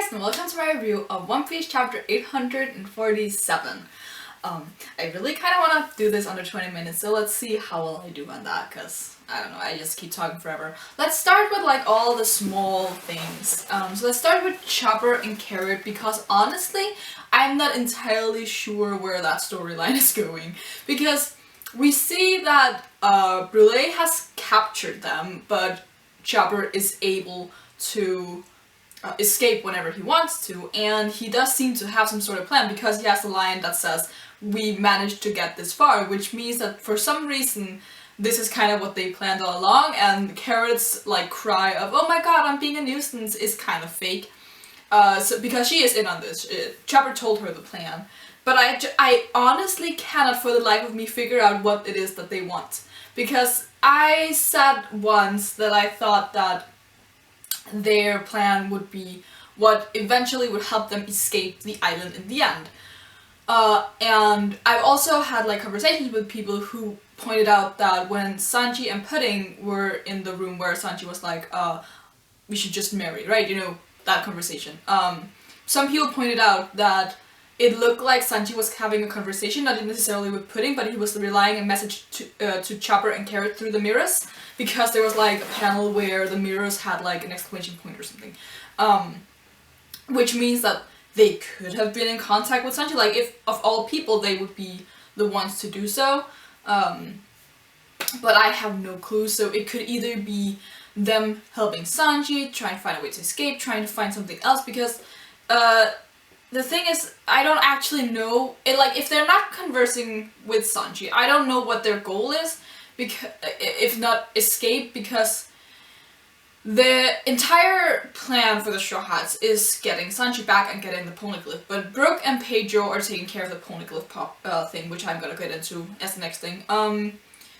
guys, and welcome to my review of One Piece chapter 847. I really kind of want to do this under 20 minutes, so let's see how well I do on that, because, I don't know, I just keep talking forever. Let's start with, like, all the small things. So let's start with Chopper and Carrot, because honestly, I'm not entirely sure where that storyline is going. Because we see that Brûlé has captured them, but Chopper is able to escape whenever he wants to, and he does seem to have some sort of plan because he has a line that says, "We managed to get this far," which means that for some reason this is kind of what they planned all along, and Carrot's like cry of "oh my god, I'm being a nuisance" is kind of fake. So because she is in on this, Chopper told her the plan, but I honestly cannot for the life of me figure out what it is that they want, because I said once that I thought that their plan would be what eventually would help them escape the island in the end. And I've also had like conversations with people who pointed out that when Sanji and Pudding were in the room where Sanji was like, we should just marry, right? You know, that conversation. Some people pointed out that it looked like Sanji was having a conversation, not necessarily with Pudding, but he was relaying a message to Chopper and Carrot through the mirrors, because there was like a panel where the mirrors had like an exclamation point or something. Which means that they could have been in contact with Sanji, like if of all people they would be the ones to do so. But I have no clue, so it could either be them helping Sanji, trying to find a way to escape, trying to find something else, because the thing is, I don't actually know, like, if they're not conversing with Sanji, I don't know what their goal is, because if not escape, because the entire plan for the Straw Hats is getting Sanji back and getting the poneglyph, but Brook and Pedro are taking care of the poneglyph thing, which I'm gonna get into as the next thing.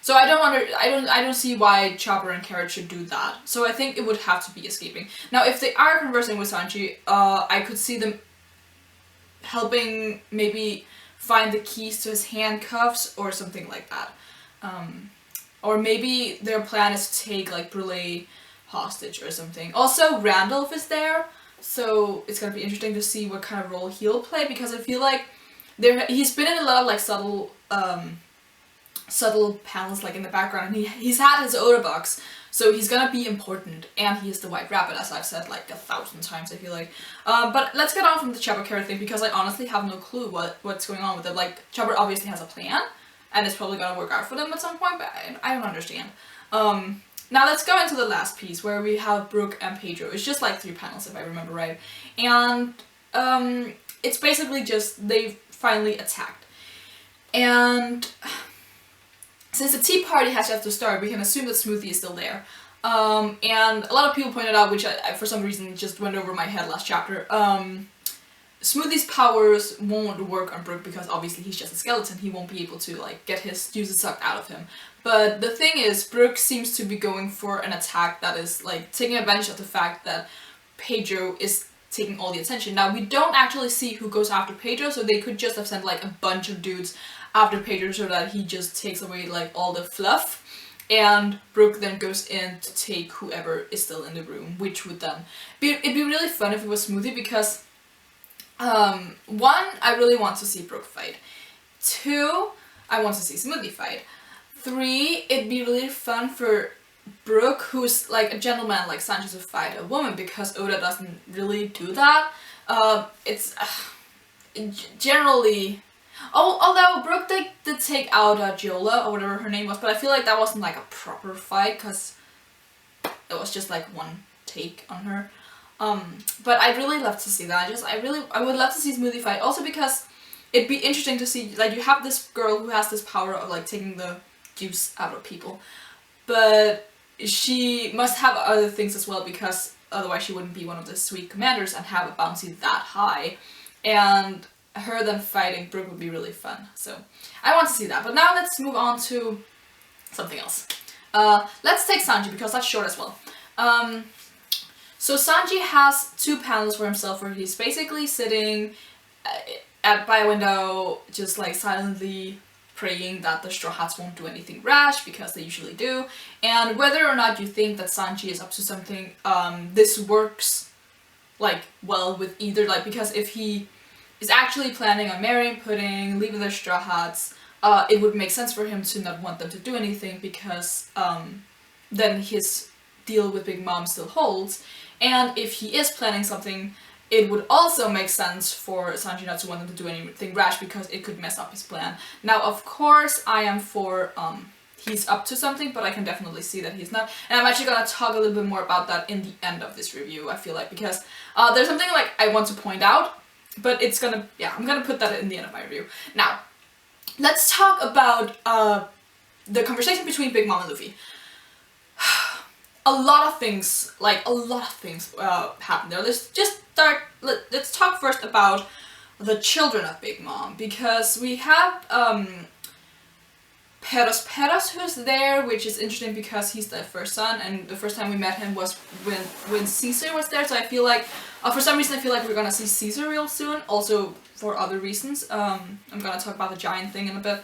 So I don't see why Chopper and Carrot should do that. So I think it would have to be escaping. Now, if they are conversing with Sanji, I could see them helping maybe find the keys to his handcuffs or something like that. Or maybe their plan is to take like Brûlé hostage or something. Also, Randolph is there, so it's gonna be interesting to see what kind of role he'll play, because I feel like he's been in a lot of like subtle panels like in the background, and he's had his Oda box, so he's gonna be important, and he is the White Rabbit, as I've said like 1,000 times, I feel like. But let's get on from the Chopper Carrot thing, because I honestly have no clue what's going on with it. Like, Chopper obviously has a plan, and it's probably gonna work out for them at some point, but I don't understand. Now let's go into the last piece, where we have Brook and Pedro. It's just like 3 panels, if I remember right. And it's basically just they've finally attacked. And since the tea party has yet to start, we can assume that Smoothie is still there. And a lot of people pointed out, which I for some reason just went over my head last chapter, Smoothie's powers won't work on Brook because obviously he's just a skeleton. He won't be able to like get his juices sucked out of him. But the thing is, Brook seems to be going for an attack that is like taking advantage of the fact that Pedro is taking all the attention. Now, we don't actually see who goes after Pedro, so they could just have sent like a bunch of dudes after Pedro so that he just takes away like all the fluff, and Brook then goes in to take whoever is still in the room, which would then it'd be really fun if it was Smoothie, because 1, I really want to see Brook fight. 2, I want to see Smoothie fight. 3, it'd be really fun for Brook, who's like a gentleman like Sanji, to fight a woman, because Oda doesn't really do that. It's generally... although Brook did take out Giola, or whatever her name was, but I feel like that wasn't like a proper fight, because it was just like one take on her. But I'd really love to see that. I would love to see Smoothie fight, also because it'd be interesting to see, like, you have this girl who has this power of like taking the juice out of people, but she must have other things as well, because otherwise she wouldn't be one of the sweet commanders and have a bouncy that high, and her then fighting Brook would be really fun. So I want to see that. But now let's move on to something else. Let's take Sanji, because that's short as well. So Sanji has 2 panels for himself where he's basically sitting by a window, just like silently praying that the Straw Hats won't do anything rash, because they usually do. And whether or not you think that Sanji is up to something, this works like well with either, like because if he is actually planning on marrying Pudding, leaving the Straw Hats, it would make sense for him to not want them to do anything because then his deal with Big Mom still holds. And if he is planning something, it would also make sense for Sanji not to want them to do anything rash because it could mess up his plan. Now, of course, I am for he's up to something, but I can definitely see that he's not. And I'm actually gonna talk a little bit more about that in the end of this review, I feel like, because there's something like I want to point out, but it's gonna, yeah, I'm gonna put that in the end of my review. Now, let's talk about the conversation between Big Mom and Luffy. A lot of things happen there. Let's talk first about the children of Big Mom, because we have Peros who's there, which is interesting because he's the first son, and the first time we met him was when Caesar was there, so I feel like, for some reason I feel like we're gonna see Caesar real soon, also for other reasons. I'm gonna talk about the giant thing in a bit.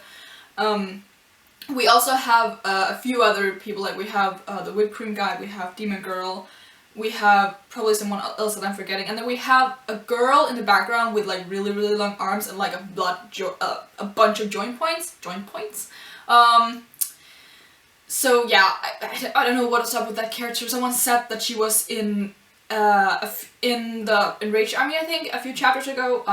We also have a few other people, like we have the whipped cream guy, we have Demon Girl, we have probably someone else that I'm forgetting, and then we have a girl in the background with like really long arms and like a bunch of joint points. So yeah, I don't know what's up with that character. Someone said that she was in the Enraged Army, I think, a few chapters ago.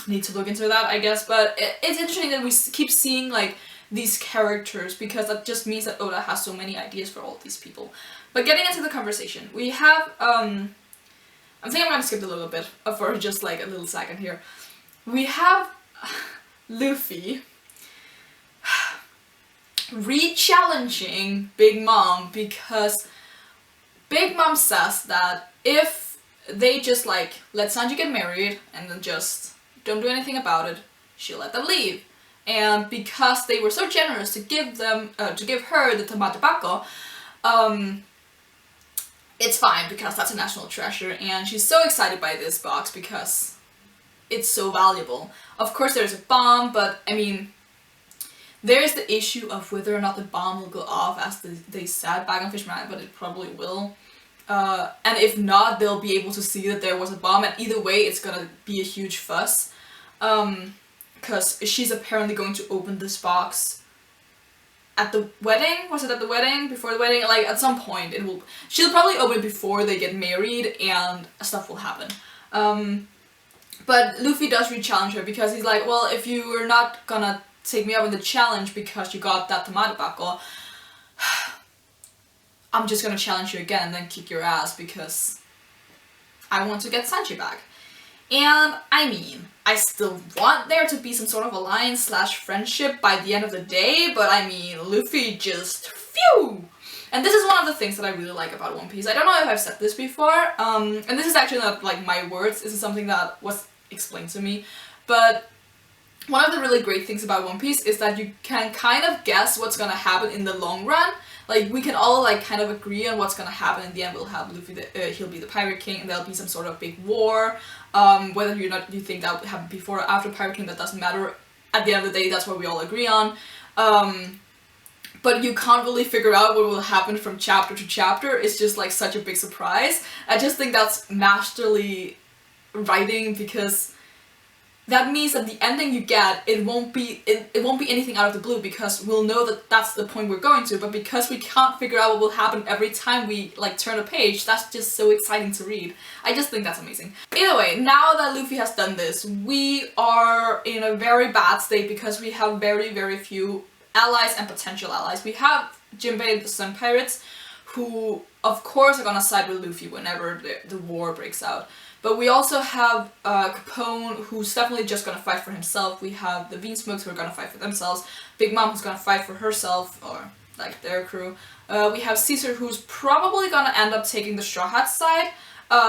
Need to look into that, I guess, but it's interesting that we keep seeing like these characters, because that just means that Oda has so many ideas for all these people. But getting into the conversation, we have, I think I'm gonna skip a little bit for just like a little second here. We have Luffy re-challenging Big Mom, because Big Mom says that if they just like let Sanji get married and then just don't do anything about it, she'll let them leave. And because they were so generous to give her the Tamatabaco, it's fine because that's a national treasure, and she's so excited by this box because it's so valuable. Of course there's a bomb, but I mean, there's the issue of whether or not the bomb will go off, as they said back on Fishman Island, but it probably will. And if not, they'll be able to see that there was a bomb, and either way it's gonna be a huge fuss. Because she's apparently going to open this box at the wedding. Was it at the wedding? Before the wedding? Like, at some point she'll probably open it before they get married and stuff will happen. But Luffy does re-challenge her because he's like, well, if you are not gonna take me up in the challenge because you got that tomato buckle, I'm just gonna challenge you again and then kick your ass because I want to get Sanji back. And I mean, I still want there to be some sort of alliance / friendship by the end of the day, but I mean, Luffy just phew! And this is one of the things that I really like about One Piece. I don't know if I've said this before, and this is actually not like my words, this is something that was explained to me, but one of the really great things about One Piece is that you can kind of guess what's gonna happen in the long run. Like, we can all like kind of agree on what's gonna happen. In the end, we'll have Luffy, he'll be the Pirate King, and there'll be some sort of big war. Whether you think that would happen before or after Pirate King, that doesn't matter. At the end of the day, that's what we all agree on. But you can't really figure out what will happen from chapter to chapter. It's just like such a big surprise. I just think that's masterly writing, because that means that the ending you get, it won't be anything out of the blue, because we'll know that that's the point we're going to, but because we can't figure out what will happen every time we like turn a page, that's just so exciting to read. I just think that's amazing. Either way, now that Luffy has done this, we are in a very bad state because we have very few allies and potential allies. We have Jinbei the Sun Pirates, who of course are gonna side with Luffy whenever the war breaks out. But we also have Capone, who's definitely just gonna fight for himself. We have the Beansmokes, who are gonna fight for themselves. Big Mom, who's gonna fight for herself, or like their crew. We have Caesar, who's probably gonna end up taking the Straw Hats side,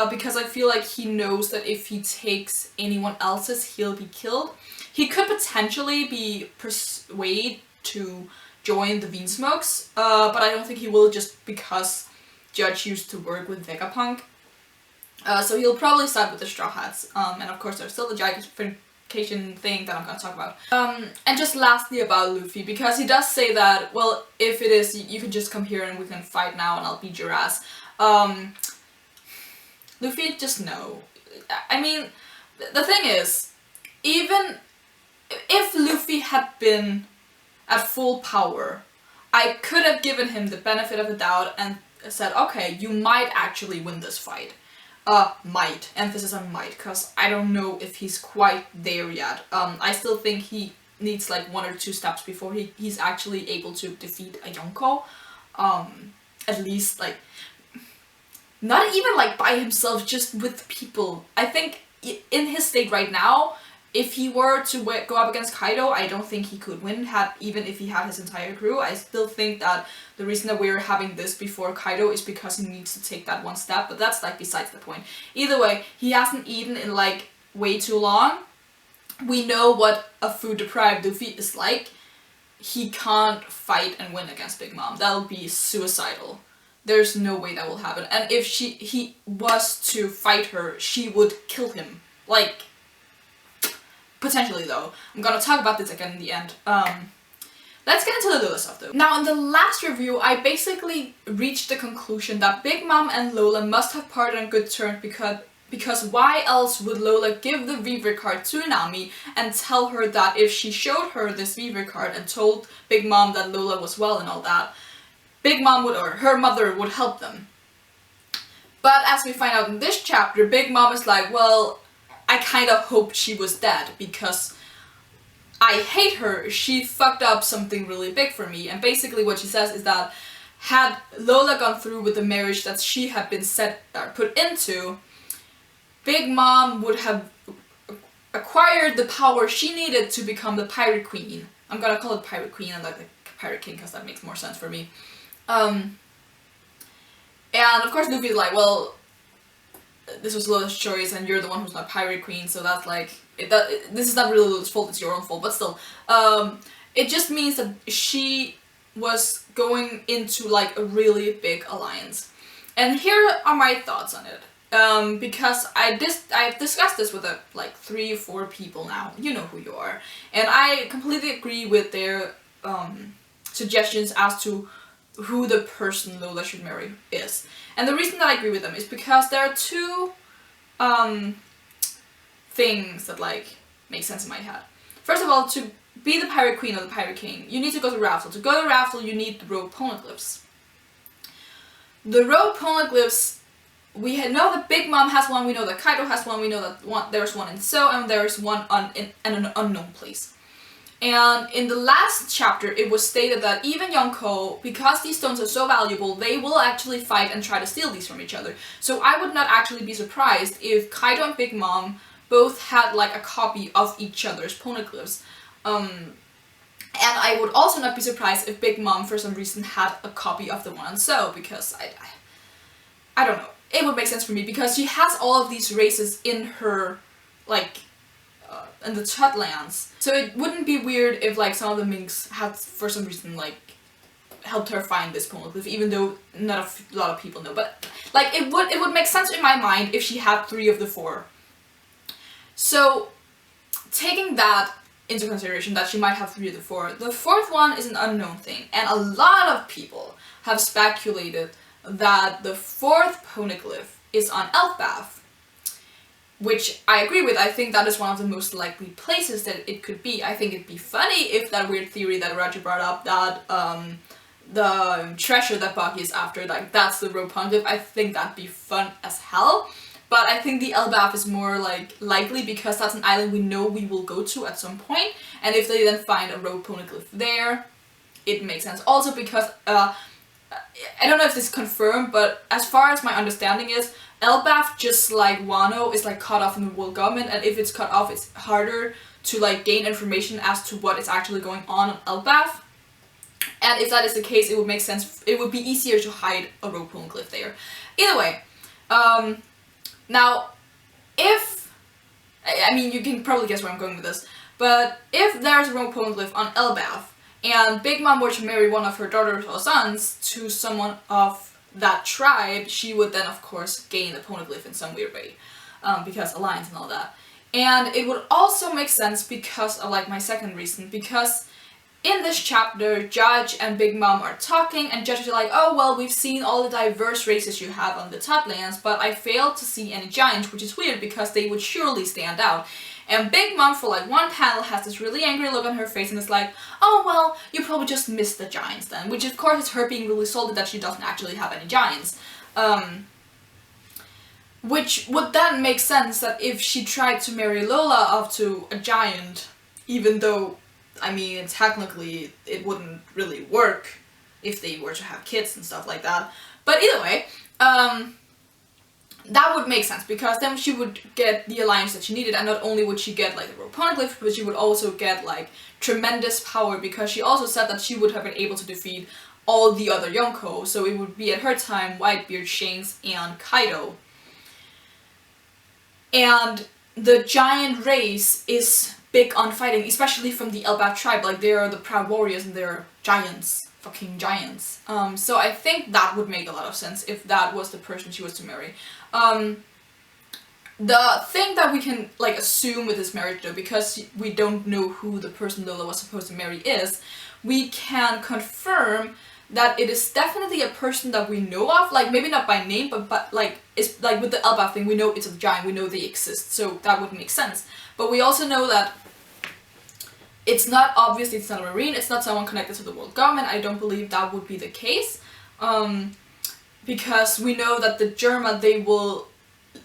because I feel like he knows that if he takes anyone else's, he'll be killed. He could potentially be persuaded to join the Beansmokes, but I don't think he will, just because Judge used to work with Vegapunk. So he'll probably side with the Straw Hats, and of course there's still the gigantification thing that I'm gonna talk about. And just lastly about Luffy, because he does say that, well, if it is, you can just come here and we can fight now and I'll beat your ass. Luffy just no. I mean, the thing is, even if Luffy had been at full power, I could have given him the benefit of the doubt and said, okay, you might actually win this fight. Might. Emphasis on might, because I don't know if he's quite there yet. I still think he needs like 1 or 2 steps before he's actually able to defeat a Yonko. At least, like, not even like by himself, just with people. I think in his state right now, if he were to go up against Kaido, I don't think he could win, even if he had his entire crew. I still think that the reason that we're having this before Kaido is because he needs to take that 1 step, but that's like besides the point. Either way, he hasn't eaten in like way too long. We know what a food deprived Luffy is like. He can't fight and win against Big Mom. That'll be suicidal. There's no way that will happen. And if he was to fight her, she would kill him. Like, potentially though. I'm gonna talk about this again in the end. Let's get into the Lola stuff though. Now in the last review, I basically reached the conclusion that Big Mom and Lola must have parted on good terms because why else would Lola give the Weaver card to Nami and tell her that if she showed her this Weaver card and told Big Mom that Lola was well and all that, Big Mom would, or her mother would help them. But as we find out in this chapter, Big Mom is like, well, I kind of hoped she was dead because I hate her. She fucked up something really big for me. And basically what she says is that had Lola gone through with the marriage that she had been put into, Big Mom would have acquired the power she needed to become the Pirate Queen. I'm gonna call it Pirate Queen and like the Pirate King because that makes more sense for me. And of course Luffy's like, well, this was Lola's choice and you're the one who's not Pirate Queen, so that's like, this is not really Lola's fault, it's your own fault, but still. It just means that she was going into like a really big alliance. And here are my thoughts on it. Because I've discussed this with like 3 or 4 people now, you know who you are, and I completely agree with their suggestions as to who the person Lola should marry is. And the reason that I agree with them is because there are 2 things that like make sense in my head. First of all, to be the Pirate Queen or the Pirate King, you need to go to Raftel. To go to Raftel, you need the road poneglyphs. The road poneglyphs, we know that Big Mom has one, we know that Kaido has one, we know that there's one in So, and there's one in an unknown place. And in the last chapter, it was stated that even Yonko, because these stones are so valuable, they will actually fight and try to steal these from each other. So I would not actually be surprised if Kaido and Big Mom both had like a copy of each other's poneglyphs. And I would also not be surprised if Big Mom for some reason had a copy of the one on So, because I don't know. It would make sense for me because she has all of these races in her, like, in the Tut-lands. So it wouldn't be weird if, like, some of the minks had, for some reason, like, helped her find this poneglyph, even though not a lot of people know. But, like, it would make sense in my mind if she had 3 of the 4. So, taking that into consideration, that she might have 3 of the 4, the 4th one is an unknown thing. And a lot of people have speculated that the 4th poneglyph is on Elbaf, which I agree with. I think that is one of the most likely places that it could be. I think it'd be funny if that weird theory that Roger brought up, that the treasure that Baki is after, like, that's the road poneglyph, I think that'd be fun as hell. But I think the Elbaf is more like likely because that's an island we know we will go to at some point, and if they then find a road poneglyph there, it makes sense. Also because I don't know if this is confirmed, but as far as my understanding is, Elbaf, just like Wano, is like cut off in the world government, and if it's cut off, it's harder to like gain information as to what is actually going on Elbaf. And if that is the case, it would make sense. It would be easier to hide a road poneglyph there. Either way, now, if, I mean, you can probably guess where I'm going with this, but if there's a road poneglyph on Elbaf, and Big Mom were to marry one of her daughters or sons to someone of that tribe, she would then, of course, gain the poneglyph in some weird way, because alliance and all that. And it would also make sense because of, like, my second reason, because in this chapter, Judge and Big Mom are talking, and Judge is like, oh well, we've seen all the diverse races you have on the Toplands, but I failed to see any giants, which is weird because they would surely stand out. And Big Mom, for like one panel, has this really angry look on her face and is like, oh well, you probably just missed the giants then, which of course is her being really salty that she doesn't actually have any giants. Which would then make sense that if she tried to marry Lola off to a giant, even though, I mean, technically it wouldn't really work if they were to have kids and stuff like that. But either way, that would make sense, because then she would get the alliance that she needed, and not only would she get like the poneglyphs, but she would also get like tremendous power, because she also said that she would have been able to defeat all the other Yonko, so it would be at her time Whitebeard, Shanks, and Kaido. And the giant race is big on fighting, especially from the Elbaf tribe. Like, they are the proud warriors and they're giants. Fucking giants. So I think that would make a lot of sense if that was the person she was to marry. The thing that we can, like, assume with this marriage, though, because we don't know who the person Lola was supposed to marry is, we can confirm that it is definitely a person that we know of, like, maybe not by name, but like, it's like with the Elbaf thing, we know it's a giant, we know they exist, so that would make sense. But we also know that it's not, obviously it's not a marine, it's not someone connected to the world government. I don't believe that would be the case, because we know that the Germa, they will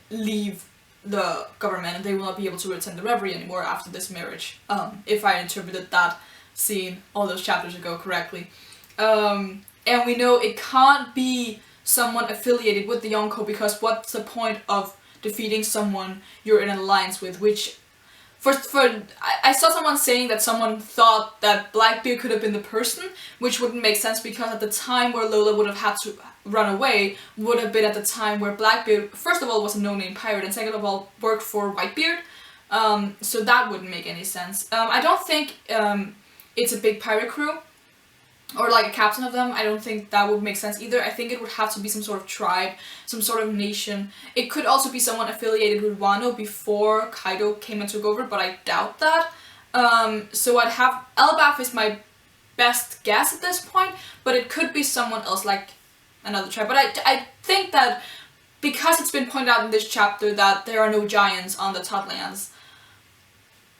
leave the government and they will not be able to attend the reverie anymore after this marriage, if I interpreted that scene all those chapters ago correctly. And we know it can't be someone affiliated with the Yonko, because what's the point of defeating someone you're in an alliance with, which I saw someone saying that someone thought that Blackbeard could have been the person, which wouldn't make sense, because at the time where Lola would have had to run away would have been at the time where Blackbeard, first of all, was a no-name pirate, and second of all, worked for Whitebeard. So that wouldn't make any sense. I don't think it's a big pirate crew, or like a captain of them. I don't think that would make sense either. I think it would have to be some sort of tribe, some sort of nation. It could also be someone affiliated with Wano before Kaido came and took over, but I doubt that. So I'd have Elbaf is my best guess at this point, but it could be someone else, like another tribe. But I think that because it's been pointed out in this chapter that there are no giants on the Toplands,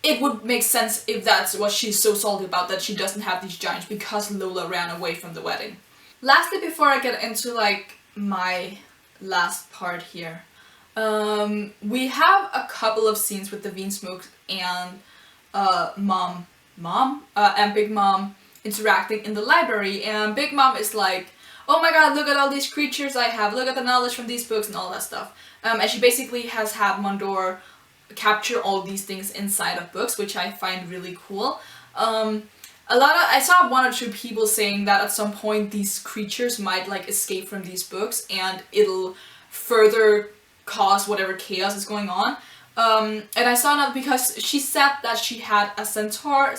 it would make sense if that's what she's so salty about, that she doesn't have these giants because Lola ran away from the wedding. Lastly, before I get into like my last part here, we have a couple of scenes with the Vinsmoke and and Big Mom interacting in the library, and Big Mom is like, oh my god, look at all these creatures I have, look at the knowledge from these books and all that stuff. And she basically has had Mondor capture all these things inside of books, which I find really cool. I saw one or two people saying that at some point these creatures might like escape from these books and it'll further cause whatever chaos is going on. And I saw another, because she said that she had a centaur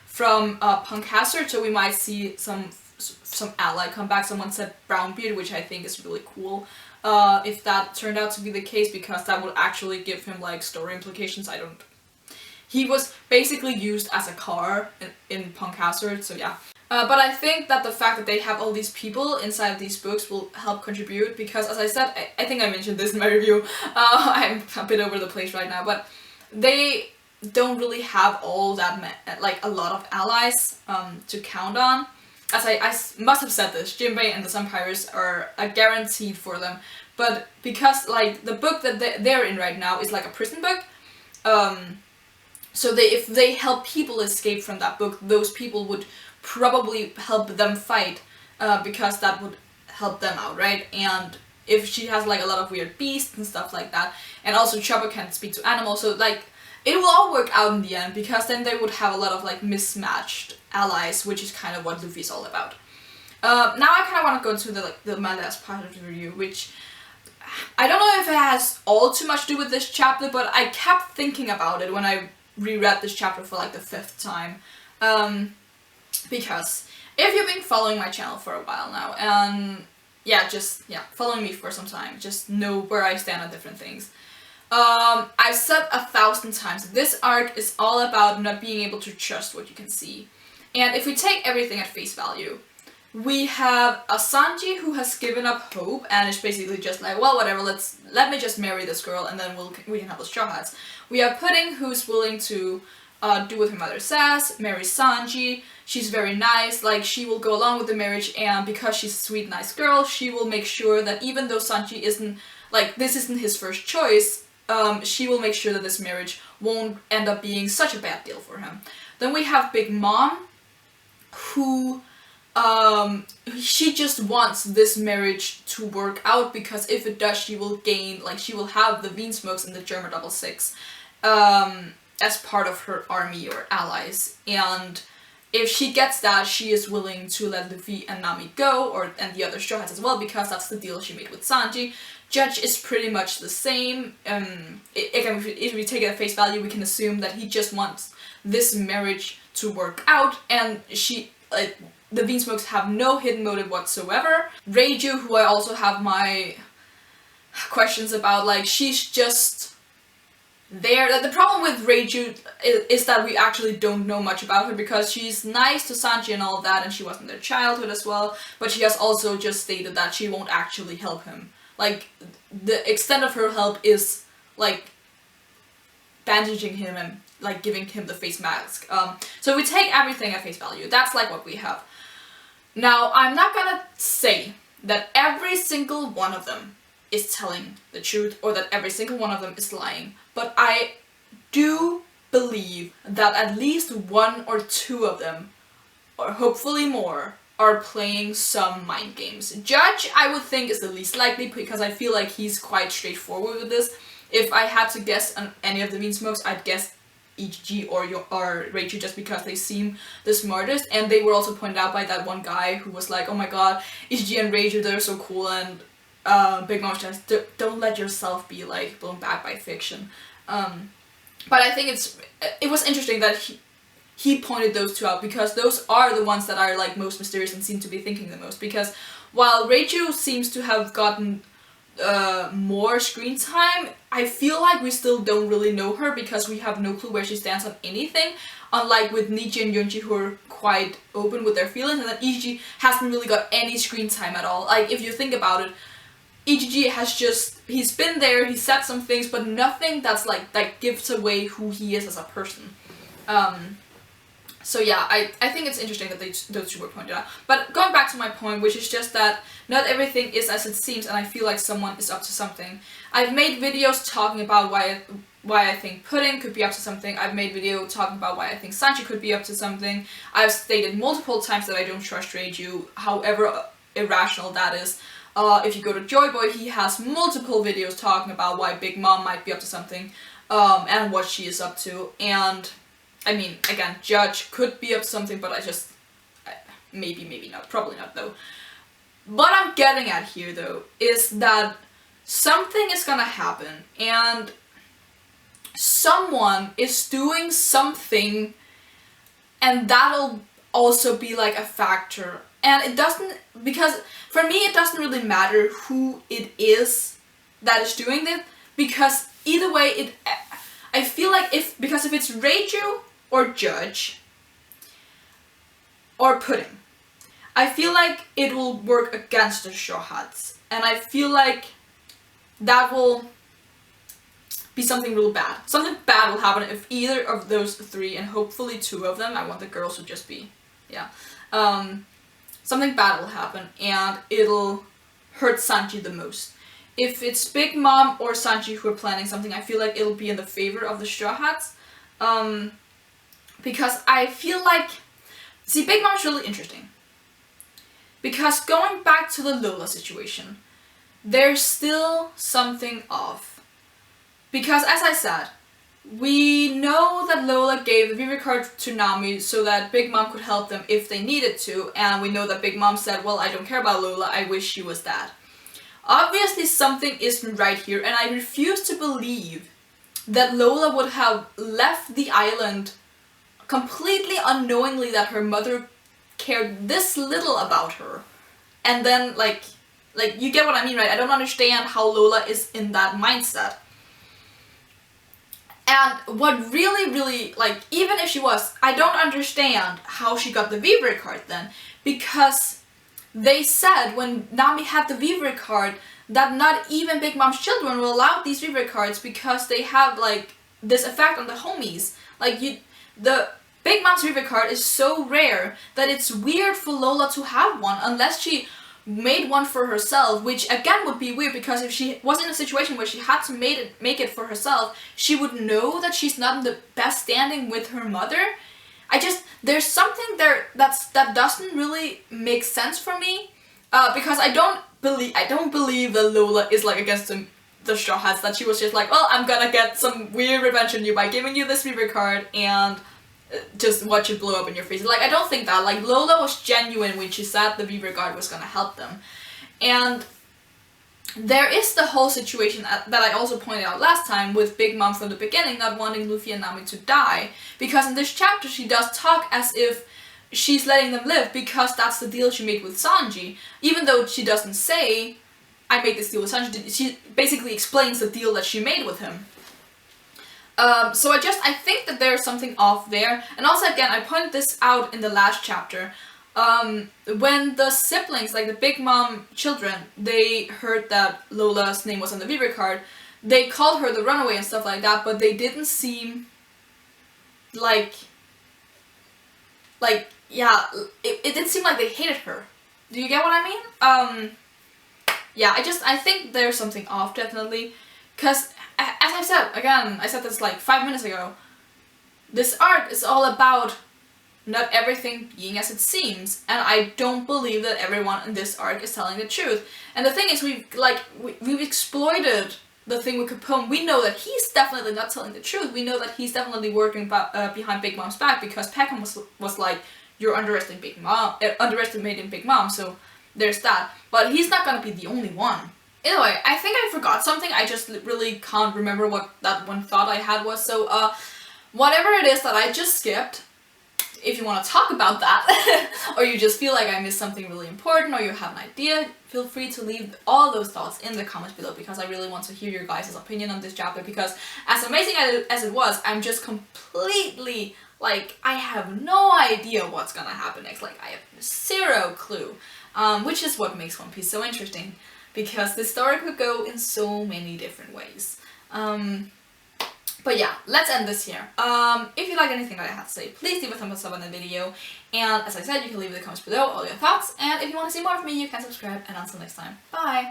from Punk Hazard, so we might see some ally come back. Someone said Brownbeard, which I think is really cool. If that turned out to be the case, because that would actually give him like story implications. He was basically used as a car in Punk Hazard, so yeah. But I think that the fact that they have all these people inside of these books will help contribute, because as I said, I think I mentioned this in my review, I'm a bit over the place right now, but they don't really have all that, like a lot of allies to count on. As I must have said this, Jinbei and the Sun Pirates are a guaranteed for them, but because like the book that they're in right now is like a prison book, so if they help people escape from that book, those people would probably help them fight, because that would help them out, right? And if she has like a lot of weird beasts and stuff like that, and also Chopper can speak to animals, so like it will all work out in the end, because then they would have a lot of like mismatched allies, which is kind of what Luffy's all about. Now I kind of want to go to my last part of the review, which I don't know if it has all too much to do with this chapter, but I kept thinking about it when I reread this chapter for like the 5th time. Because if you've been following my channel for a while now, and following me for some time, just know where I stand on different things. I've said 1,000 times, this arc is all about not being able to trust what you can see. And if we take everything at face value, we have a Sanji who has given up hope and is basically just like, well, whatever, let me just marry this girl and then we can have the Straw Hats. We have Pudding who's willing to do what her mother says, marry Sanji. She's very nice, like she will go along with the marriage, and because she's a sweet, nice girl, she will make sure that even though Sanji isn't, like, this isn't his first choice, she will make sure that this marriage won't end up being such a bad deal for him. Then we have Big Mom, who she just wants this marriage to work out, because if it does, she will gain, like, she will have the Vinsmokes and the Germa 66 as part of her army or allies, and if she gets that, she is willing to let Luffy and Nami go, and the other Straw Hats as well, because that's the deal she made with Sanji. Judge is pretty much the same. Again, if we take it at face value, we can assume that he just wants this marriage to work out, and the Vinsmokes have no hidden motive whatsoever. Reiju, who I also have my questions about, like, she's just there. The problem with Reiju is that we actually don't know much about her, because she's nice to Sanji and all of that, and she was in their childhood as well, but she has also just stated that she won't actually help him. Like, the extent of her help is, like, bandaging him and, like, giving him the face mask. So we take everything at face value. That's, like, what we have. Now, I'm not gonna say that every single one of them is telling the truth, or that every single one of them is lying, but I do believe that at least one or two of them, or hopefully more, are playing some mind games. Judge, I would think, is the least likely, because I feel like he's quite straightforward with this. If I had to guess on any of the Vinsmokes, I'd guess Ichiji or Reiju, just because they seem the smartest, and they were also pointed out by that one guy who was like, oh my god, Ichiji and Reiju, they're so cool, and Big Mom says, don't let yourself be, like, blown back by fiction. But I think it was interesting that he pointed those two out, because those are the ones that are, like, most mysterious and seem to be thinking the most, because while Reiju seems to have gotten more screen time, I feel like we still don't really know her, because we have no clue where she stands on anything, unlike with Nichi and Yunji, who are quite open with their feelings, and then Ichiji hasn't really got any screen time at all. Like, if you think about it, Ichiji has just, he's been there, he said some things, but nothing that's like, that gives away who he is as a person. So yeah, I think it's interesting that those two were pointed out. But going back to my point, which is just that not everything is as it seems, and I feel like someone is up to something. I've made videos talking about why I think Pudding could be up to something. I've made video talking about why I think Sanji could be up to something. I've stated multiple times that I don't trust Reiju, however irrational that is. If you go to Joy Boy, he has multiple videos talking about why Big Mom might be up to something, and what she is up to. And I mean, again, Judge could be up to something, but maybe not, probably not though. What I'm getting at here though is that something is gonna happen, and someone is doing something, and that'll also be like a factor. And it doesn't, because for me it doesn't really matter who it is that is doing it, because either way I feel like if it's Reiju or Judge or Pudding, I feel like it will work against the Straw Hats, and I feel like that will be something real bad. Something bad will happen if either of those three, and hopefully two of them, I want the girls to just be, yeah, something bad will happen, and it'll hurt Sanji the most. If it's Big Mom or Sanji who are planning something, I feel like it'll be in the favor of the Straw Hats, because I feel like, see, Big Mom's really interesting, because going back to the Lola situation, there's still something off, because as I said, we know that Lola gave the Vivi card to Nami so that Big Mom could help them if they needed to, and we know that Big Mom said, well, I don't care about Lola, I wish she was that. Obviously something isn't right here, and I refuse to believe that Lola would have left the island completely unknowingly that her mother cared this little about her. And then, like, you get what I mean, right? I don't understand how Lola is in that mindset. And what really, like, even if she was, I don't understand how she got the Vivre card then, because they said when Nami had the Vivre card that not even Big Mom's children will allow these Vivre cards because they have, like, this effect on the homies. Like, the Big Mom's Vivre card is so rare that it's weird for Lola to have one unless she made one for herself, which again would be weird because if she was in a situation where she had to make it for herself, she would know that she's not in the best standing with her mother. There's something there that doesn't really make sense for me, because I don't believe that Lola is like against the Straw Hats, that she was just like, well, I'm gonna get some weird revenge on you by giving you this Reaver card and just watch it blow up in your face. Like, I don't think that. Like, Lola was genuine when she said the Reaver card was gonna help them. And there is the whole situation that I also pointed out last time with Big Mom from the beginning not wanting Luffy and Nami to die, because in this chapter she does talk as if she's letting them live because that's the deal she made with Sanji, even though she doesn't say, I made this deal with Sanji. She basically explains the deal that she made with him. So I think that there's something off there. And also, again, I pointed this out in the last chapter. When the siblings, like the Big Mom children, they heard that Lola's name was on the Vivre card, they called her the runaway and stuff like that, but they didn't seem like yeah, it didn't seem like they hated her. Do you get what I mean? Yeah, I think there's something off, definitely. Because, as I said, again, I said this like 5 minutes ago, this arc is all about not everything being as it seems, and I don't believe that everyone in this arc is telling the truth. And the thing is, we've exploited the thing with Capone. We know that he's definitely not telling the truth. We know that he's definitely working behind Big Mom's back, because Peckham was like, you're underestimating Big Mom, so there's that. But he's not gonna be the only one. Anyway, I think I forgot something. I just really can't remember what that one thought I had was. So, whatever it is that I just skipped, if you want to talk about that, or you just feel like I missed something really important, or you have an idea, feel free to leave all those thoughts in the comments below, because I really want to hear your guys' opinion on this chapter, because as amazing as it was, I'm just completely, like, I have no idea what's gonna happen next. Like, I have zero clue, which is what makes One Piece so interesting, because the story could go in so many different ways. But yeah, let's end this here. If you like anything that I have to say, please leave a thumbs up on the video. And as I said, you can leave in the comments below all your thoughts. And if you want to see more of me, you can subscribe. And until next time, bye!